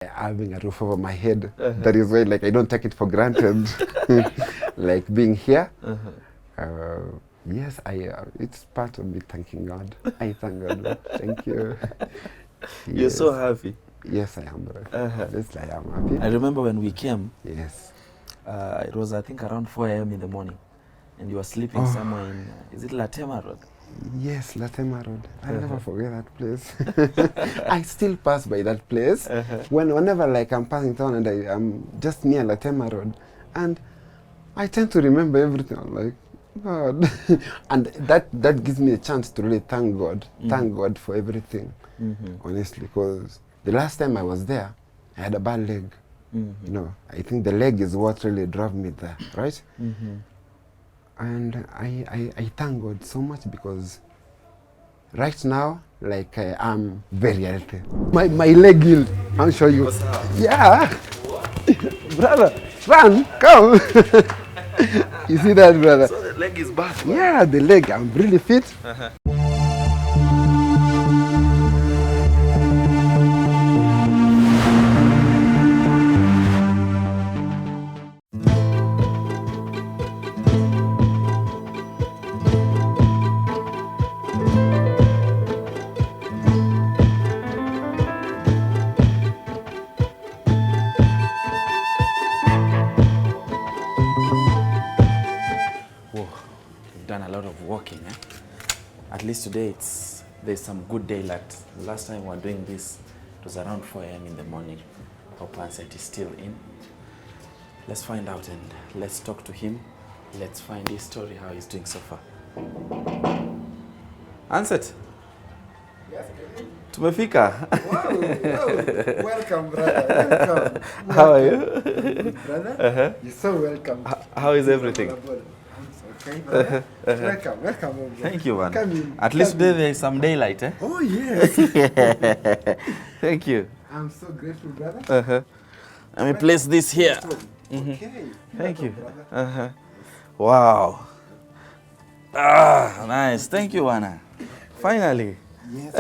Having a roof over my head. That is why, like, I don't take it for granted. Like being here. Yes, it's part of me thanking God. I thank God. Thank you. You're so happy. Yes, I am, bro. Yes, I am happy. I remember when we came. Yes. It was, I think, around 4 a.m. in the morning, and you were sleeping somewhere in. Is it Latema Road? Yes, Latema Road. I'll never forget that place. I still pass by that place whenever, like, I'm passing town and I'm just near Latema Road, and I tend to remember everything. I'm like, God, and that gives me a chance to really thank God. Thank God for everything, honestly, because the last time I was there, I had a bad leg. You know, I think the leg is what really drove me there, right? And I thank God so much, because right now, like, I'm very healthy. My leg healed. I'll show you. Yeah. Brother, run, come. You see that, brother? So the leg is back. Yeah, the leg. I'm really fit. Done a lot of walking, eh? At least today there's some good daylight. The last time we were doing this, it was around 4 a.m. in the morning. Hope Ancet is still in. Let's find out and let's talk to him. Let's find his story, how he's doing so far. Ancet. Yes, Tumefika. wow. Welcome, brother. Welcome. How are you? Brother, you're so welcome. How is everything? Okay, brother. Welcome. Thank you, man. Come in. At least today there's some daylight, eh? Oh, yes. Thank you. I'm so grateful, brother. Let me place this here. Okay. Thank you. Wow. Ah, nice. Thank you, Anna. Finally. Yes.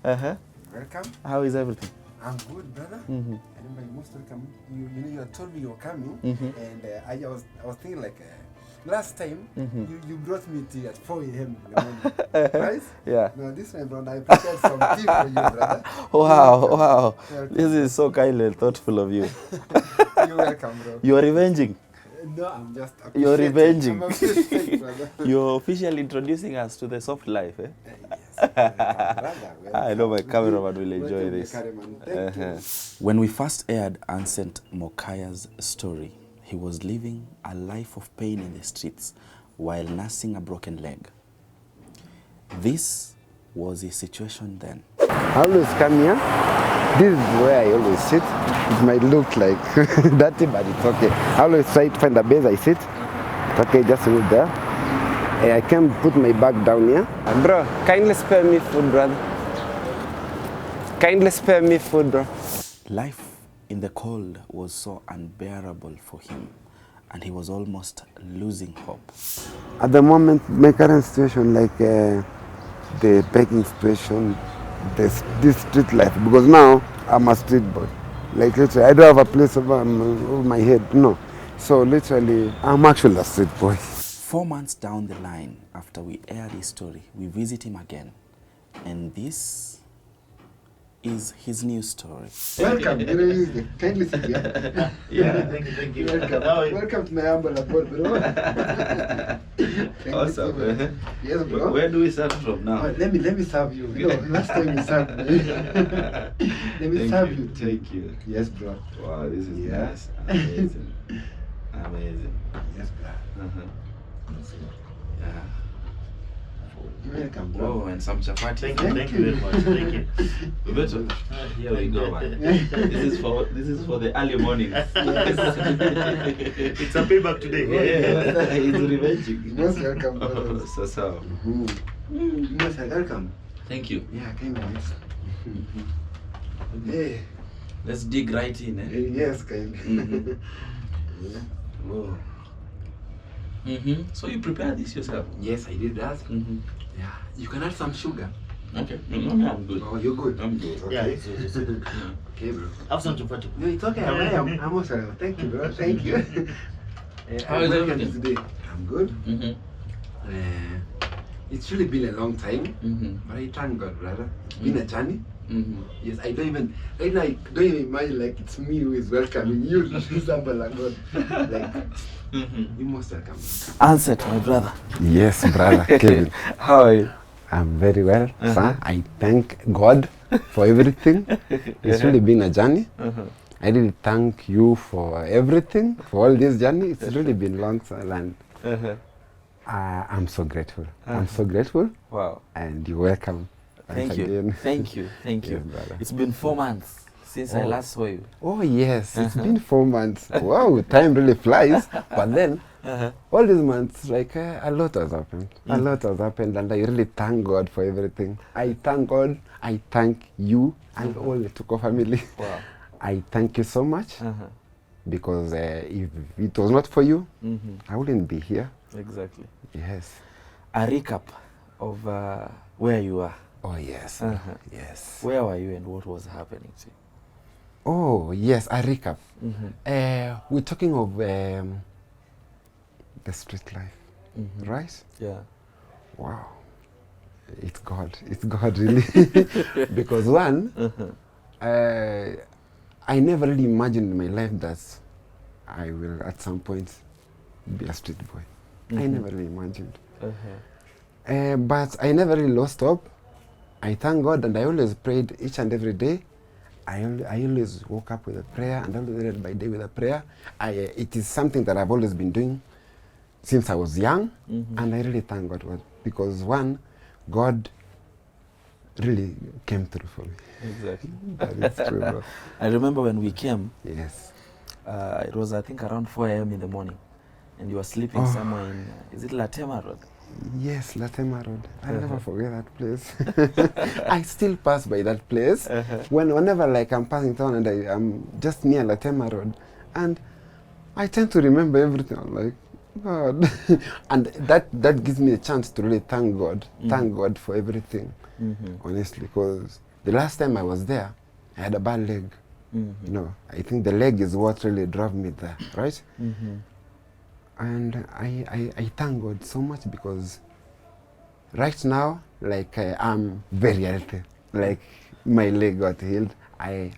Welcome. How is everything? I'm good, brother. I remember you most welcome. You told me you were coming, and I was thinking, like, last time you brought me tea at 4 a.m. in the morning, right? Yeah. No, this time around I prepared some tea for you, brother. Wow. This is so kind and thoughtful of you. You're welcome, bro. You are revenging. No, I'm just You're revenging. I'm appreciating, brother. You're officially introducing us to the soft life, eh? Yes. Brother, I know my cameraman will enjoy this. Thank you. When we first aired Ancet Mokaya's story, he was living a life of pain in the streets while nursing a broken leg. This was his situation then. I always come here. This is where I always sit. It might look like dirty, but it's okay. I always try to find a base I sit. Okay, just sit there. I can put my bag down here. Bro, kindly spare me food, brother. Kindly spare me food, bro. Life in the cold was so unbearable for him, and he was almost losing hope. At the moment, my current situation, like the begging situation, this street life, because now I'm a street boy. Like, literally, I don't have a place over my head, no. So literally, I'm actually a street boy. 4 months down the line, after we aired his story, we visit him again, and this is his new story. Welcome, kindly sit here. Yeah, thank you. Welcome to my humble abode, bro. Awesome. Yes, bro. Where do we start from now? Let me serve you. No, last time you served me. Let me serve you. Thank you. Yes, bro. Wow, this is nice. Amazing. Amazing. Yes, bro. Yeah. You're welcome, bro. Oh, and some chapati. Thank you very much. Thank you. Roberto, here we go, man. This is for the early mornings. Yes. It's a payback today. Yeah. It's revenging. You're most welcome, bro. So. You're most welcome. Thank you. Yeah, kind of. Hey. Let's dig right in, eh? Yes, kind. Yeah. Whoa. So you prepare this yourself? Yes, I did that. Mm-hmm. Yeah. You can add some sugar. Okay. No, I'm good. Oh, you're good. I'm good. Yeah, it's good. Okay, bro. Have some to put. No, it's okay. I'm also. Thank you, bro. Thank you. How is welcome everything? today. I'm good. It's really been a long time, but I thank God, brother. It's been a journey. Yes, I don't even right now. I don't even imagine like it's me who is welcoming you to somebody like God. Like you most welcome. Ancet, my brother. Yes, brother Kevin. How are you? I'm very well, sir. I thank God for everything. It's really been a journey. I really thank you for everything, for all this journey. It's really been long, sir, and I'm so grateful. I'm so grateful. Wow. And you're welcome. Thank you. Again. Thank you. Thank you. Yes, brother. It's been 4 months since I last saw you. Oh yes, it's been 4 months. Wow, time really flies. But then, all these months, like a lot has happened. A lot has happened, and I really thank God for everything. I thank God. I thank you and all the Tuko family. Wow. I thank you so much because if it was not for you, I wouldn't be here. Exactly. Yes. A recap of where you are. Oh yes. Yes. Where were you and what was happening to you? Oh yes, a recap. We're talking of the street life, right? Yeah. Wow. It's God. It's God really. Because one, I never really imagined in my life that I will at some point be a street boy. I never really imagined. But I never really lost hope. I thank God, and I always prayed each and every day. I always woke up with a prayer, and I always read by day with a prayer. It is something that I've always been doing since I was young, and I really thank God because one, God really came through for me. Exactly. That is true, bro. I remember when we came, Yes. it was I think around 4 a.m. in the morning, and you were sleeping somewhere in, is it Latema Road? Yes, Latema Road. I'll never forget that place. I still pass by that place. Whenever like I'm passing town and I'm just near Latema Road, and I tend to remember everything. I'm like, God. And that gives me a chance to really thank God. Thank God for everything, honestly, because the last time I was there, I had a bad leg. You know, I think the leg is what really drove me there, right? And I thank God so much because right now, like I'm very healthy. Like my leg got healed. I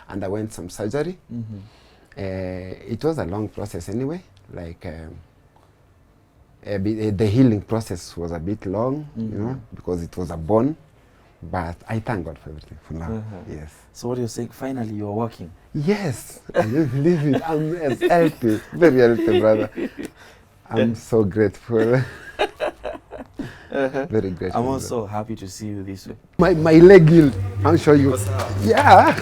underwent some surgery. It was a long process anyway. Like the healing process was a bit long, you know, because it was a bone. But I thank God for everything for now. Yes. So what you're saying, finally you're walking? Yes, I just believe it. I'm as healthy, very healthy, brother. I'm so grateful. Very grateful. I'm also happy to see you this way. My leg healed. I'll show you. Yeah.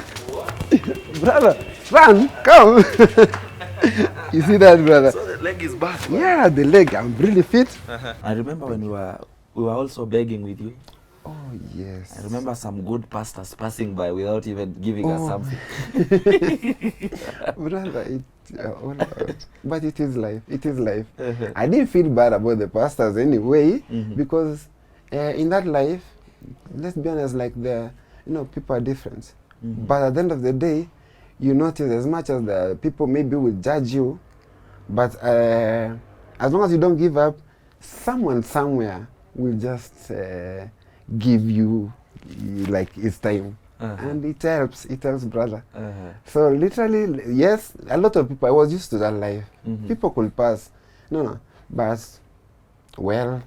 Brother, run, come. You see that, brother? So the leg is back. Yeah, the leg. I'm really fit. I remember when we were also begging with you. Oh, yes. I remember some good pastors passing by without even giving us something. Brother, but it is life. It is life. I didn't feel bad about the pastors anyway, because in that life, let's be honest, like people are different. But at the end of the day, you notice as much as the people maybe will judge you, but as long as you don't give up, someone somewhere will just give you like it's time. And it helps, brother. So literally, yes, a lot of people, I was used to that life. People could pass. No, but, well,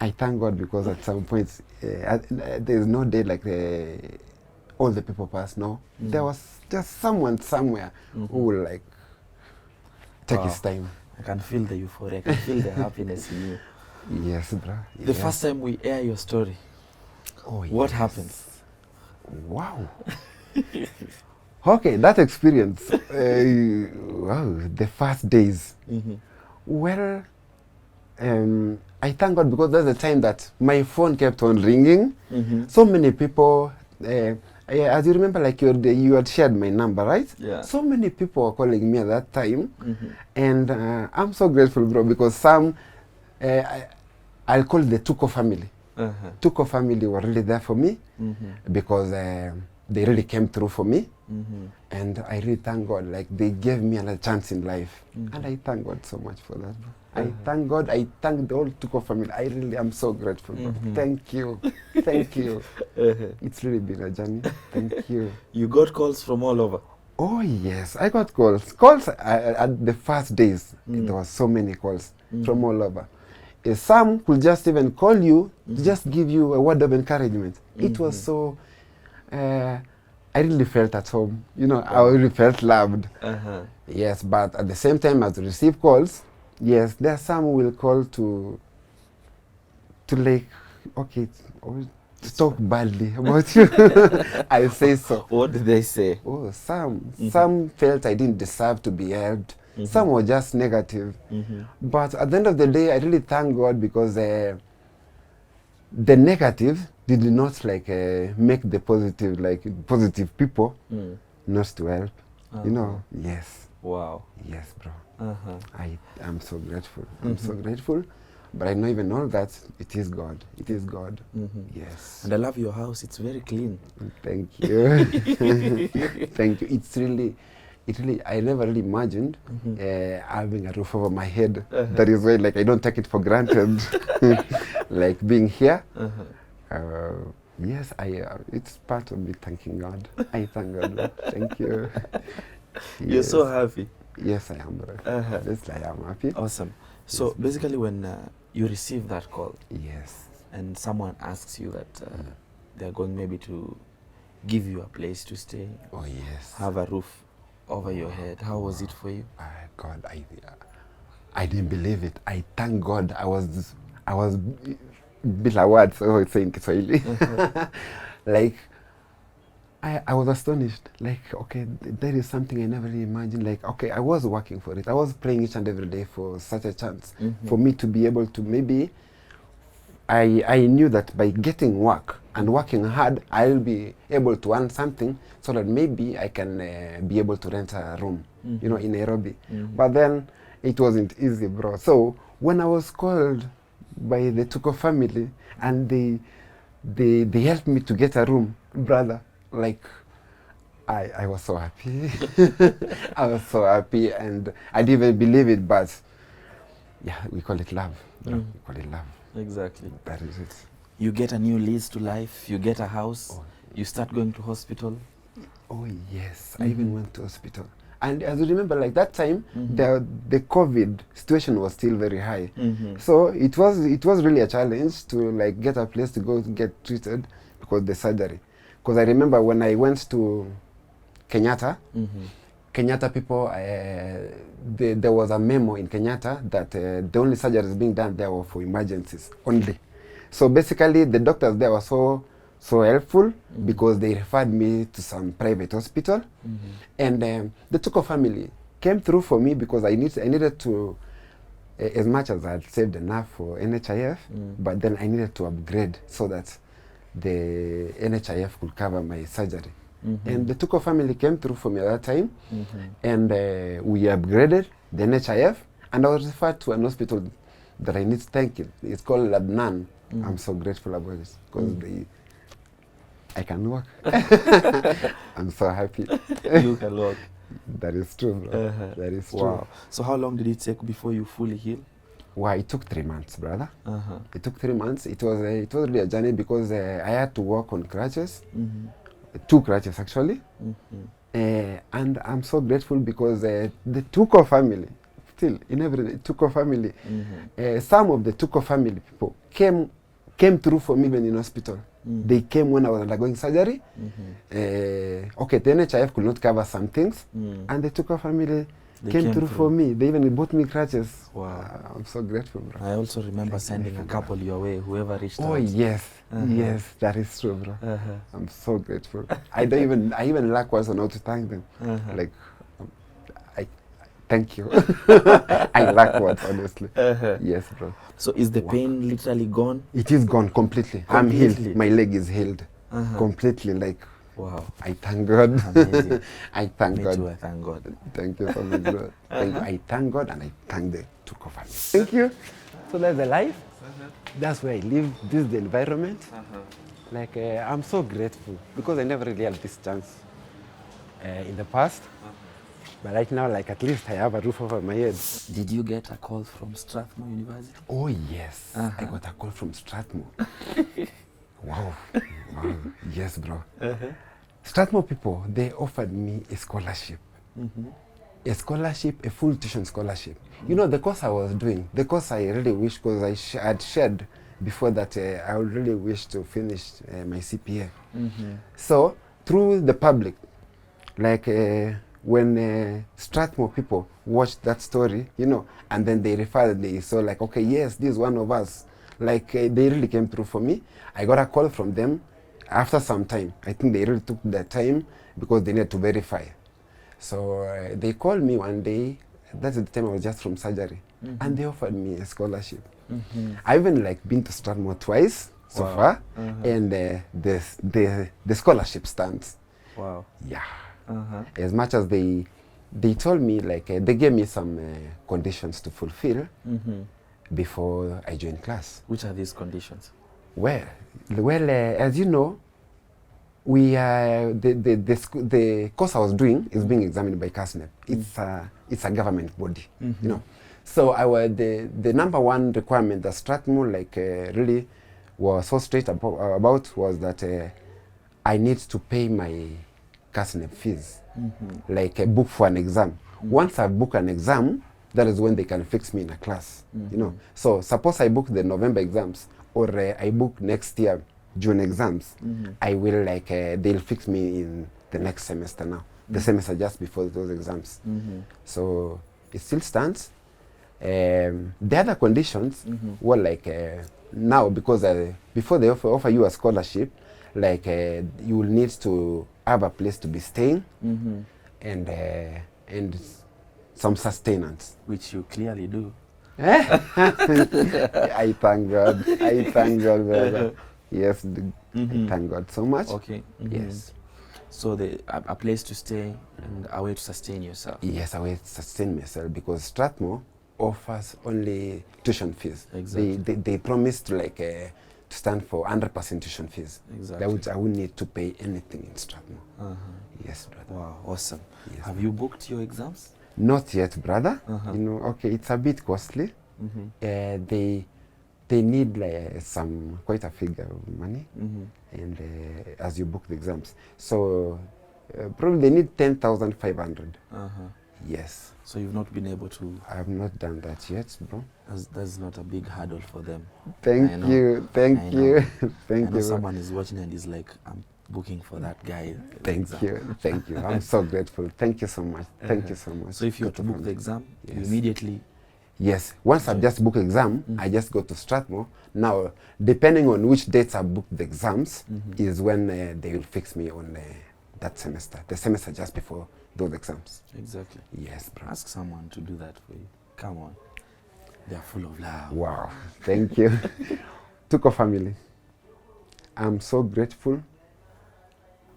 I thank God because at some point, there's no day like all the people pass, no. There was just someone somewhere who will like take his time. I can feel the euphoria, I can feel the happiness in you. Yes, bro. The first time we air your story, what happens? Wow. Okay, that experience. Wow, the first days. Well, I thank God because that's the time that my phone kept on ringing. So many people, as you remember, like you had shared my number, right? Yeah. So many people were calling me at that time. And I'm so grateful, bro, because some, I'll call the Tuko family. Tuko family were really there for me because they really came through for me. And I really thank God, like they gave me another chance in life. And I thank God so much for that. I thank God, I thank the whole Tuko family. I really am so grateful. Bro. Thank you. Thank you. It's really been a journey. Thank you. You got calls from all over? Oh yes, I got calls. Calls at the first days, there were so many calls from all over. Some could just even call you to just give you a word of encouragement. It was so, I really felt at home. You know, I really felt loved. Yes, but at the same time as I receive calls, yes, there are some who will call to like, okay, talk badly about you. I say so. What did they say? Oh, some felt I didn't deserve to be helped. Some were just negative. But at the end of the day, I really thank God because the negative did not like make the positive, like positive people not to help. You know, yes. Wow. Yes, bro. I am so grateful. I'm so grateful. But I know even all that it is God. It is God. Yes. And I love your house. It's very clean. Thank you. Thank you. It's really, I never really imagined having a roof over my head. That is why, like, I don't take it for granted. Like being here. Yes, it's part of me thanking God. I thank God. Lord. Thank you. You're so happy. Yes, I am, bro. Yes, I am happy. Awesome. So Yes. basically, when you receive that call Yes. and someone asks you that they're going maybe to give you a place to stay, Oh yes. have a roof over your head, how was it for you? God, I didn't believe it. I thank God. I was bila words. So it's saying Kiswahili. Like I was astonished. Like, okay, there is something I never really imagined. Like, okay, I was working for it. I was praying each and every day for such a chance for me to be able to maybe. I knew that by getting work and working hard, I'll be able to earn something so that maybe I can be able to rent a room, you know, in Nairobi. But then it wasn't easy, bro. So when I was called by the Tuko family and they helped me to get a room, brother, like I was so happy. I was so happy and I didn't even believe it, but yeah, we call it love. Bro. We call it love. Exactly. That is it. You get a new lease to life, you get a house, you start going to hospital. Oh yes, I even went to hospital. And as you remember, like that time, the COVID situation was still very high. So it was really a challenge to like get a place to go get treated because the surgery. Because I remember when I went to Kenyatta, Kenyatta people, there was a memo in Kenyatta that the only surgeries being done there were for emergencies only. So basically, the doctors there were so helpful because they referred me to some private hospital. And the Tuko family came through for me because I needed to, as much as I had saved enough for NHIF, but then I needed to upgrade so that the NHIF could cover my surgery. And the Tuko family came through for me at that time, and we upgraded the NHIF, and I was referred to an hospital that I need to thank it. It's called Labnan. I'm so grateful about it because I can walk. I'm so happy. You can walk. That is true, bro. That is true. Wow. So how long did it take before you fully healed? Well, it took 3 months, brother. It took 3 months. It was really a journey because I had to walk on crutches. 2 crutches actually. And I'm so grateful because the Tuko family, still in every Tuko family, some of the Tuko family people came through for me even in hospital. They came when I was undergoing surgery. Okay, the NHIF could not cover some things, and the Tuko family came through for me. They even bought me crutches. Wow. I'm so grateful, bro. I also remember sending a couple your way, whoever reached out. Oh yes, yes, that is true, bro. I'm so grateful. I even lack words on how to thank them. Like, I thank you. I lack words, honestly. Yes, bro. So is the pain literally gone? It is gone completely. I'm healed. My leg is healed completely. Like, wow. I thank God. Amazing. I thank Me God. too, I thank God. Thank you so much, bro. I thank God and I thank the Tuko family. Thank you. So that's the life. That's where I live. This is the environment. Like, I'm so grateful because I never really had this chance in the past. But right now, like, at least I have a roof over my head. Did you get a call from Strathmore University? Oh, yes. I got a call from Strathmore. Wow. Wow. Yes, bro. Strathmore people, they offered me a scholarship. A scholarship, a full tuition scholarship. You know, the course I was doing, the course I really wish, because I had shared before that I would really wish to finish my CPA. So, through the public, like when Strathmore people watched that story, you know, and then they referred, they saw like, okay, yes, this is one of us. Like, they really came through for me. I got a call from them after some time. I think they really took their time because they needed to verify. So they called me one day. That's the time I was just from surgery. And they offered me a scholarship. I've even like been to Strathmore twice so far. And the scholarship stands. Wow. Yeah. As much as they told me, like, they gave me some conditions to fulfill before I joined class. Which are these conditions? Well, as you know, we the course I was doing is being examined by CASNEP. It's a government body, you know. So the number one requirement that Strathmore really was so straight about was that I need to pay my CASNEP fees, like book for an exam. Once I book an exam, that is when they can fix me in a class, you know. So suppose I book the November exams, or I book next year June exams, I will they'll fix me in the next semester now. The semester just before those exams. So it still stands. The other conditions were like now, because before they offer you a scholarship, like you will need to have a place to be staying and some sustenance, which you clearly do. I thank God. I thank God, brother. Yes, I thank God so much. Okay. Yes. So a place to stay and a way to sustain yourself. Yes, a way to sustain myself, because Strathmore offers only tuition fees. Exactly. They promised to stand for 100% tuition fees. Exactly. I wouldn't need to pay anything in Strathmore. Yes, brother. Wow, awesome. Yes. Have you booked your exams? Not yet, brother. You know, okay, it's a bit costly. They need quite a figure of money, and as you book the exams, so probably they need 10,500. Yes. So you've not been able to. I have not done that yet, bro. That's not a big hurdle for them. Thank you, thank you, thank I know you. someone is watching and is like, I'm booking for that guy. Thank you, thank you. I'm so grateful. Thank you so much. Thank you so much. So if you have to book the exam, you Yes. immediately. Yes, once I've just booked exam, I just go to Strathmore. Now, depending on which dates I booked the exams, is when they will fix me on that semester, the semester just before those exams. Exactly. Yes, bro. Ask someone to do that for you. Come on. They are full of love. Wow, thank you. Tuko family, I'm so grateful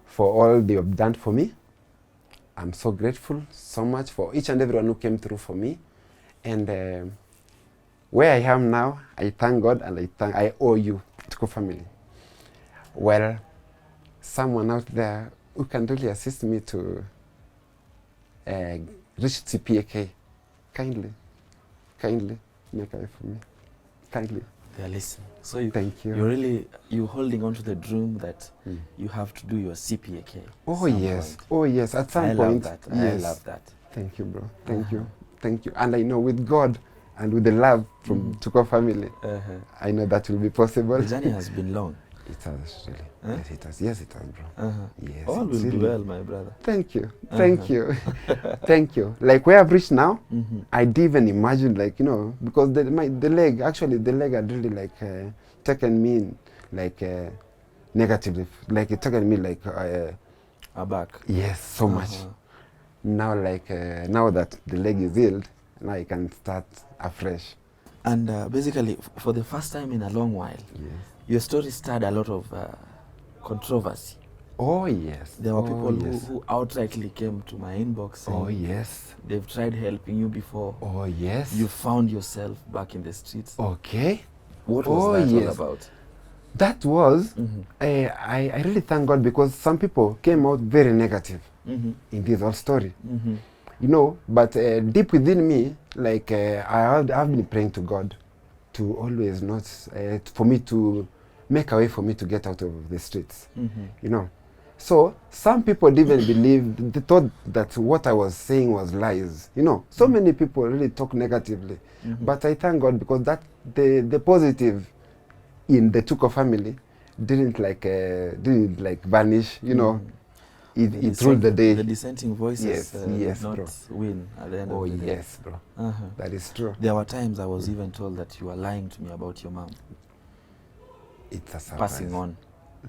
for all they have done for me. I'm so grateful so much for each and everyone who came through for me. And where I am now, I thank God, and I owe you, Tuko family. Well, someone out there who can really assist me to reach CPAK, kindly make a way for me. Kindly. They are listening. So Thank you. you're holding on to the dream that you have to do your CPAK. Oh yes, oh yes, at some point. I love that. Yes. I love that. Thank you, bro. Thank you. Thank you. And I know with God and with the love from Tuko family, I know that will be possible. The journey has been long. It has really. Yes, it has. Yes, it has, bro. Yes. All will be really well, my brother. Thank you. Thank you. Thank you. Like where I've reached now, I didn't even imagine, like, you know, because the leg had really taken me negatively, like it taken me Aback. yes, so much. Now now that the leg is healed, now I can start afresh. And basically, for the first time in a long while, Yes. your story stirred a lot of controversy. Oh yes. There were Oh, people yes. who outrightly came to my inbox saying Oh yes. they've tried helping you before. Oh yes. You found yourself back in the streets. Okay. What was Oh, that all yes. about? That was, Mm-hmm. I really thank God, because some people came out very negative Mm-hmm. in this whole story. Mm-hmm. You know, but deep within me, like I've been praying to God to always not, for me to make a way for me to get out of the streets, Mm-hmm. you know. So some people didn't believe, they thought that what I was saying was lies, you know. So many people really talk negatively, but I thank God, because that the positive in the Tuko family didn't like vanish, you know. It ruled the day. The dissenting voices Yes, yes, did not bro. win at the end Oh of the day. yes, bro. Uh-huh. That is true. There were times I was even told that you were lying to me about your mom. It's a surprise. Passing on.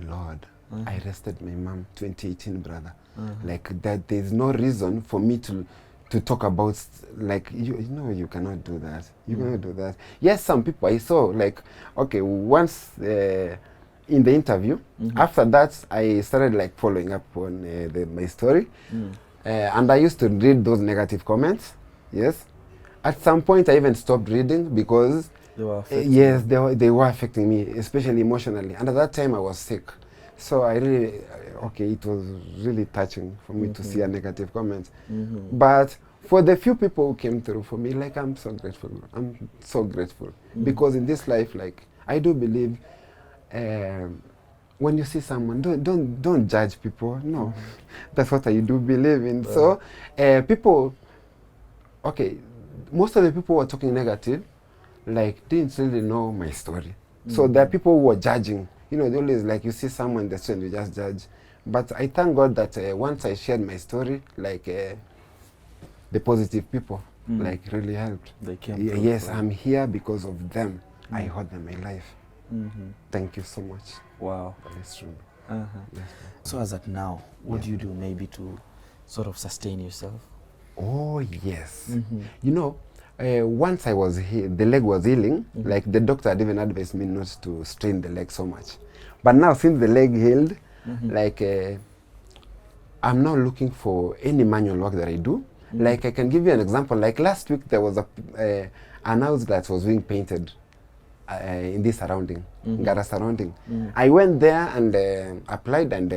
Lord, Uh-huh. I arrested my mom 2018, brother. Uh-huh. Like that, there's no reason for me to talk about, like, you know, you cannot do that. You cannot do that. Yes, some people I saw, like, okay, once in the interview, after that, I started like following up on my story. And I used to read those negative comments. Yes. At some point, I even stopped reading, because They were affecting yes, you. they were affecting me, especially emotionally. And at that time, I was sick. So I really, okay, it was really touching for me to see a negative comment. But for the few people who came through for me, like, I'm so grateful. I'm so grateful. Because in this life, like, I do believe when you see someone, don't judge people. No, that's what I do believe in. So people, okay, most of the people who are talking negative, like, didn't really know my story. So there are people who are judging. You know, they always, like, you see someone in the street and you just judge. But I thank God that once I shared my story, like, the positive people, like, really helped. They came through Yes, for I'm here because of them. I hold them in my life. Thank you so much. Wow. That is true. Uh-huh. Yes. So as at now, what do you do maybe to sort of sustain yourself? Oh, yes. You know, once I was the leg was healing, like, the doctor had even advised me not to strain the leg so much. But now, since the leg healed, like, I'm not looking for any manual work that I do. Like, I can give you an example. Like, last week, there was an house that was being painted in this surrounding, Ngara surrounding. I went there and applied, and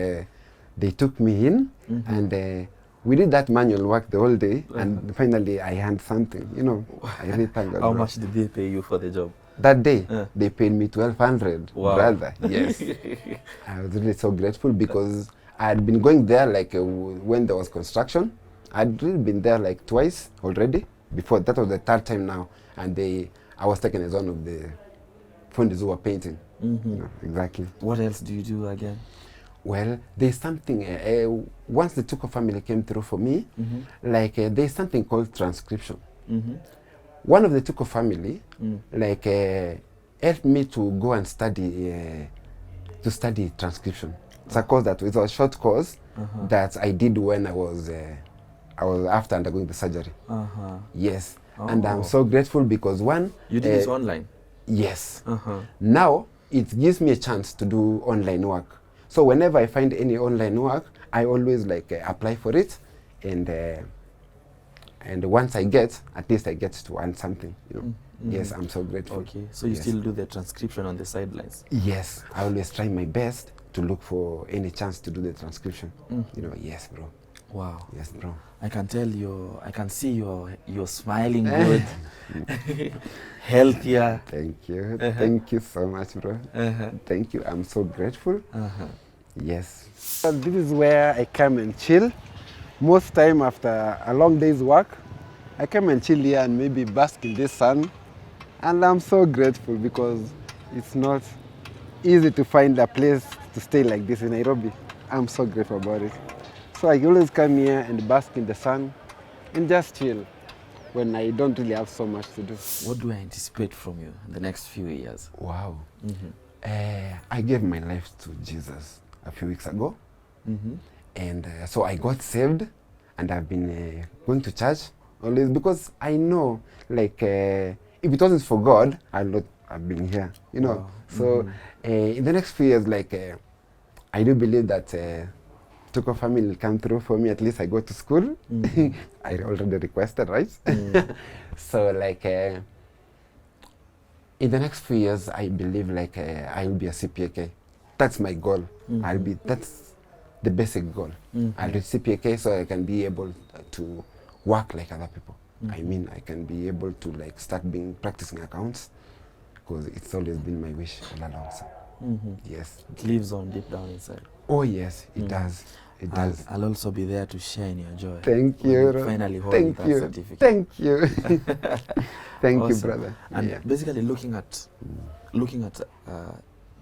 they took me in, and we did that manual work the whole day, and finally I had something, you know. I really thank God. How bro. much did they pay you for the job? That day, they paid me 1,200, Wow. brother. Yes. I was really so grateful, because I had been going there, like, when there was construction. I'd really been there like twice already. Before, that was the third time now. And I was taken as one of the funders who were painting. You know, exactly. What else do you do again? Well, there's something, once the Tuko family came through for me, like, there's something called transcription. One of the Tuko family, like, helped me to go and study transcription. It's a course that was a short course that I did when I was after undergoing the surgery. Yes. And I'm so grateful, because one, You did this online? yes. Now it gives me a chance to do online work. So whenever I find any online work, I always like apply for it, and once I get, at least I get to earn something. You know. Yes, I'm so grateful. Okay, so you Yes. still do the transcription on the sidelines? Yes, I always try my best to look for any chance to do the transcription. You know, yes, bro. Wow. Yes, bro. I can tell I can see you're smiling good, healthier. Thank you. Thank you so much, bro. Thank you. I'm so grateful. Yes. Well, this is where I come and chill. Most time after a long day's work, I come and chill here and maybe bask in this sun. And I'm so grateful, because it's not easy to find a place to stay like this in Nairobi. I'm so grateful about it. So I always come here and bask in the sun and just chill when I don't really have so much to do. What do I anticipate from you in the next few years? Wow. I gave my life to Jesus a few weeks ago. And so I got saved, and I've been going to church always, because I know, like, if it wasn't for God, I'd not have been here, you know. Wow. So in the next few years, like, I do believe that Tuko family will come through for me. At least I go to school. I already requested, right? So, like, In the next few years, I believe like I will be a CPAK. That's my goal. That's the basic goal. I'll reach CPAK so I can be able to work like other people. I mean, I can be able to like start practicing accounts, because it's always been my wish all along. So. Yes. It lives on deep down inside. Oh yes, it does. It does. I'll also be there to share in your joy. Thank you. Finally hold Thank that you. certificate. Thank you. Thank you, Awesome. brother. And Yeah. basically looking at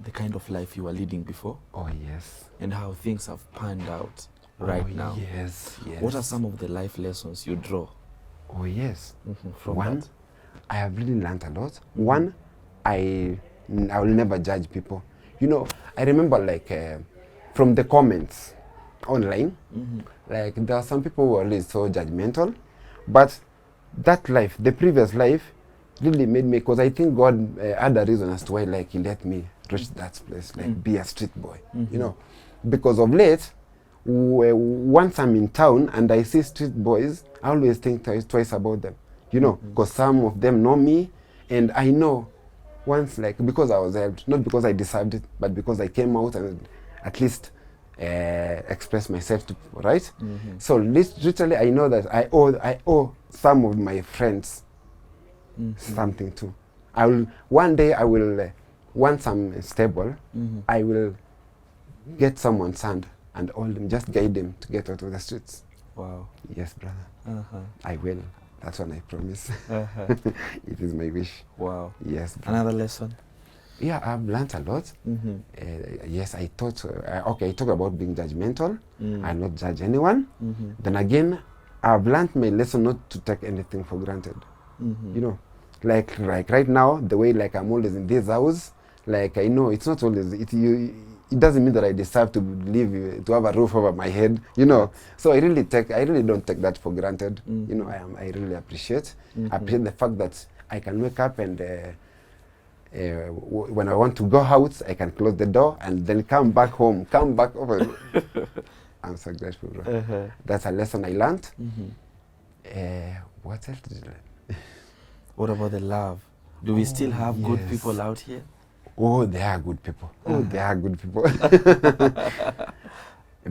the kind of life you were leading before, Oh yes. and how things have panned out right now. Yes, yes. What are some of the life lessons you draw Oh yes. from One, that? I have really learned a lot. One, I will never judge people. You know, I remember like from the comments online, like there are some people who are really so judgmental, but that life, the previous life, really made me, because I think God had a reason as to why like he let me reach that place, like be a street boy, you know, because of late, once I'm in town and I see street boys, I always think twice about them, you know, because some of them know me, and I know once, like, because I was helped, not because I deserved it, but because I came out and at least expressed myself to people, right? So literally I know that I owe some of my friends something too. One day I will, once I'm stable, I will get someone's hand and hold them, just guide them to get out of the streets. Wow. Yes, brother. I will. That's what I promise. It is my wish. Wow. Yes. Brother. Another lesson? Yeah, I've learned a lot. Yes, I thought, okay, I talk about being judgmental. I'll not judge anyone. Then again, I've learned my lesson not to take anything for granted. You know, like right now, the way like I'm always in this house, like I know it's not always, it doesn't mean that I deserve to live, to have a roof over my head, you know. So I really don't take that for granted. You know, I really appreciate the fact that I can wake up and when I want to go out, I can close the door and then come back home, come back over. I'm so grateful, bro. That's a lesson I learned. What else did I learn? What about the love? Do we still have good people out here? Oh, they are good people. Oh, they are good people.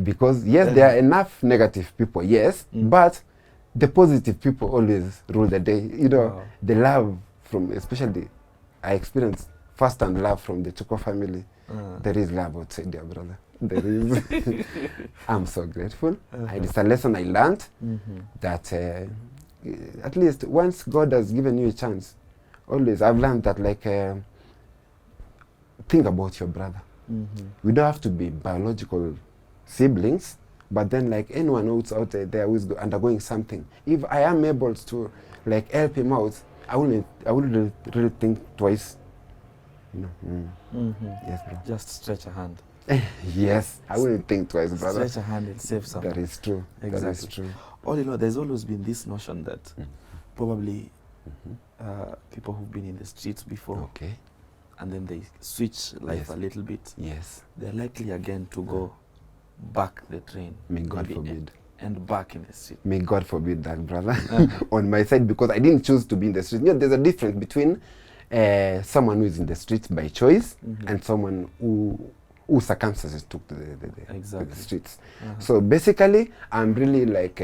Because, yes, there are enough negative people, yes, but the positive people always rule the day. You know, the love from, especially, I experienced first-hand love from the Tuko family. There is love outside there, brother. There is. I'm so grateful. It's a lesson I learned that at least once God has given you a chance, always, I've learned that like, think about your brother. We don't have to be biological siblings, but then like anyone who's out there who is undergoing something, if I am able to like help him out, I wouldn't really think twice. You know. Yes, bro. Just stretch a hand. Yes, I wouldn't think twice, brother. Stretch a hand and save someone. That is true. Exactly. That is true. All in all, there's always been this notion that probably people who've been in the streets before, Okay. and then they switch life a little bit, Yes. they're likely again to go back the train. May God maybe forbid. And back in the street. May God forbid that, brother. On my side, because I didn't choose to be in the street. You know, there's a difference between someone who is in the streets by choice and someone who circumstances took to the streets. So basically, I'm really like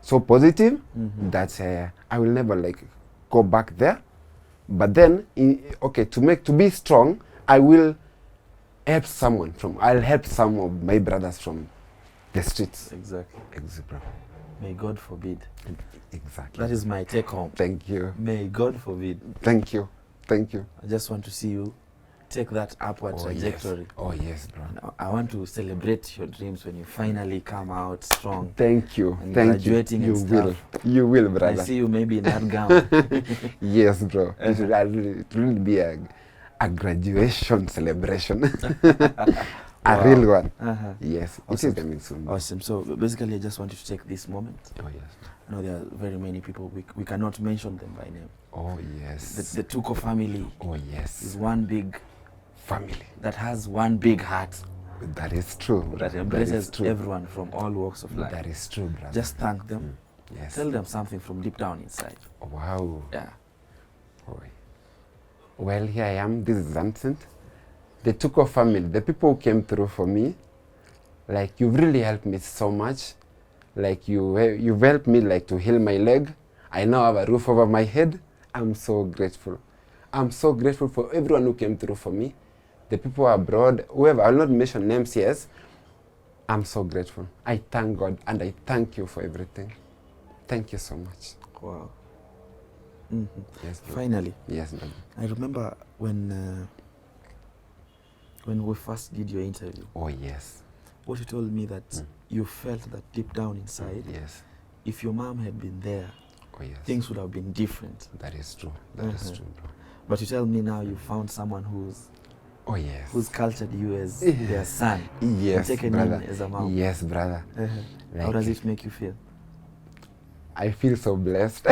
so positive that I will never like go back there. But then, to be strong, I will help someone I'll help some of my brothers from the streets. Exactly. Exactly. May God forbid. Exactly. That is my take home. Thank you. May God forbid. Thank you. Thank you. I just want to see you take that upward trajectory. Yes. Oh yes, bro. And I want to celebrate your dreams when you finally come out strong. Thank you. And Thank graduating you. and You will. stuff. You will, brother. I see you maybe in that gown. Yes, bro. It will really be a graduation celebration. A real one. Yes. Awesome. It is coming soon. Awesome. So basically, I just wanted to take this moment. Oh yes. I know there are very many people, we cannot mention them by name. Oh yes. The Tuko family Oh yes. is one big family that has one big heart that is true. that embraces everyone from all walks of life. That is true, brother. Just thank them. Yes. Tell them something from deep down inside. Wow. Yeah. Boy. Well, here I am. This is Ancet. The Tuko family, the people who came through for me, like you've really helped me so much. Like you've helped me like to heal my leg. I now have a roof over my head. I'm so grateful. I'm so grateful for everyone who came through for me. The people abroad, whoever, I'll not mention names, yes. I'm so grateful. I thank God and I thank you for everything. Thank you so much. Wow. Yes, brother. Finally. Yes, brother. I remember when we first did your interview. Oh, yes. What you told me that you felt that deep down inside, Yes. if your mom had been there, Oh, yes. things would have been different. That is true. That is true, bro. But you tell me now you found someone who's Oh, yes. cultured you as their son. Yes, and taken brother. in as a mom. Yes, brother. How Like, does it make you feel? I feel so blessed.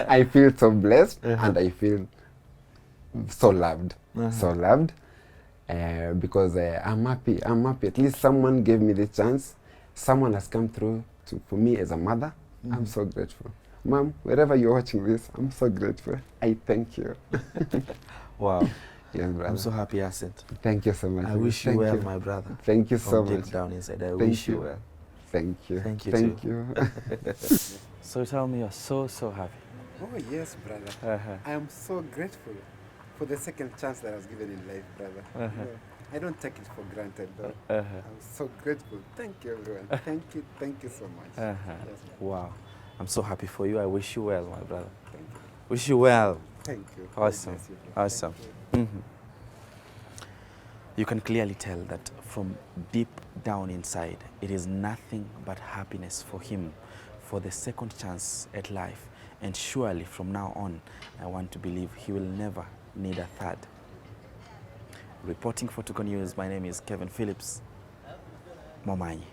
I feel so blessed and I feel so loved. So loved. Because I'm happy. I'm happy. At least someone gave me the chance. Someone has come through for me as a mother. I'm so grateful. Mom, wherever you're watching this, I'm so grateful. I thank you. Wow. Yes, brother. I'm so happy, Ancet. Thank you so much. I wish you Thank well, my brother. Thank you so From much. deep down inside, I Thank wish you you. well. Thank you. Thank you Thank too. you. So tell me you're so happy. Oh, yes, brother. I am so grateful for the second chance that I was given in life, brother. No, I don't take it for granted, though. I'm so grateful. Thank you, everyone. Thank you so much. Yes, Wow. I'm so happy for you. I wish you well, my brother. thank you. Wish you well. Thank you. Awesome. God bless you, brother. Awesome. Thank You can clearly tell that from deep down inside, it is nothing but happiness for him, for the second chance at life. And surely from now on, I want to believe he will never need a third. Reporting for Tuko News, my name is Kevin Phillips. Momanyi.